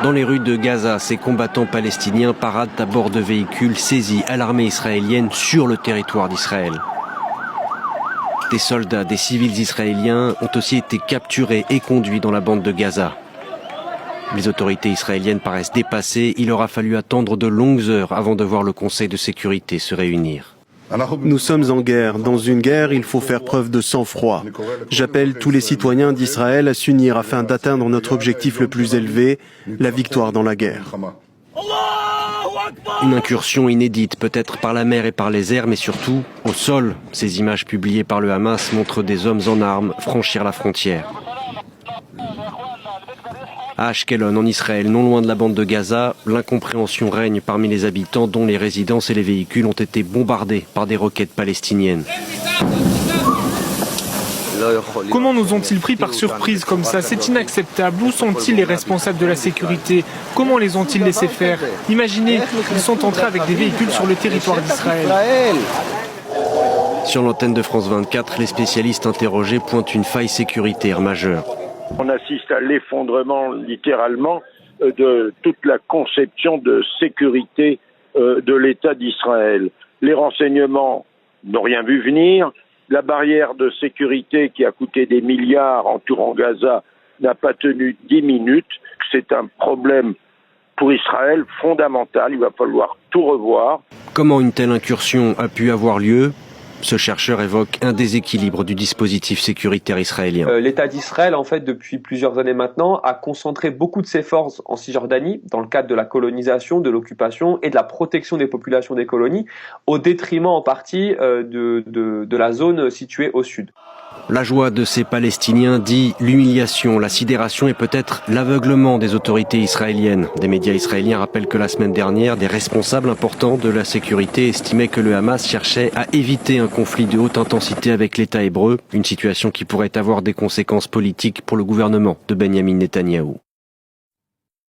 Dans les rues de Gaza, ces combattants palestiniens paradent à bord de véhicules saisis à l'armée israélienne sur le territoire d'Israël. Des soldats, des civils israéliens ont aussi été capturés et conduits dans la bande de Gaza. Les autorités israéliennes paraissent dépassées. Il aura fallu attendre de longues heures avant de voir le Conseil de sécurité se réunir. Nous sommes en guerre. Dans une guerre, il faut faire preuve de sang-froid. J'appelle tous les citoyens d'Israël à s'unir afin d'atteindre notre objectif le plus élevé, la victoire dans la guerre. Une incursion inédite, peut-être par la mer et par les airs, mais surtout au sol. Ces images publiées par le Hamas montrent des hommes en armes franchir la frontière. À Ashkelon, en Israël, non loin de la bande de Gaza, l'incompréhension règne parmi les habitants dont les résidences et les véhicules ont été bombardés par des roquettes palestiniennes. Comment nous ont-ils pris par surprise comme ça? C'est inacceptable. Où sont-ils les responsables de la sécurité? Comment les ont-ils laissés faire? Imaginez, ils sont entrés avec des véhicules sur le territoire d'Israël. Sur l'antenne de France 24, les spécialistes interrogés pointent une faille sécuritaire majeure. On assiste à l'effondrement, littéralement, de toute la conception de sécurité de l'État d'Israël. Les renseignements n'ont rien vu venir. La barrière de sécurité qui a coûté des milliards entourant Gaza n'a pas tenu 10 minutes. C'est un problème pour Israël fondamental. Il va falloir tout revoir. Comment une telle incursion a pu avoir lieu ? Ce chercheur évoque un déséquilibre du dispositif sécuritaire israélien. L'État d'Israël, en fait, depuis plusieurs années maintenant, a concentré beaucoup de ses forces en Cisjordanie, dans le cadre de la colonisation, de l'occupation et de la protection des populations des colonies, au détriment en partie de la zone située au sud. La joie de ces Palestiniens dit l'humiliation, la sidération et peut-être l'aveuglement des autorités israéliennes. Des médias israéliens rappellent que la semaine dernière, des responsables importants de la sécurité estimaient que le Hamas cherchait à éviter un conflit de haute intensité avec l'État hébreu, une situation qui pourrait avoir des conséquences politiques pour le gouvernement de Benyamin Netanyahou.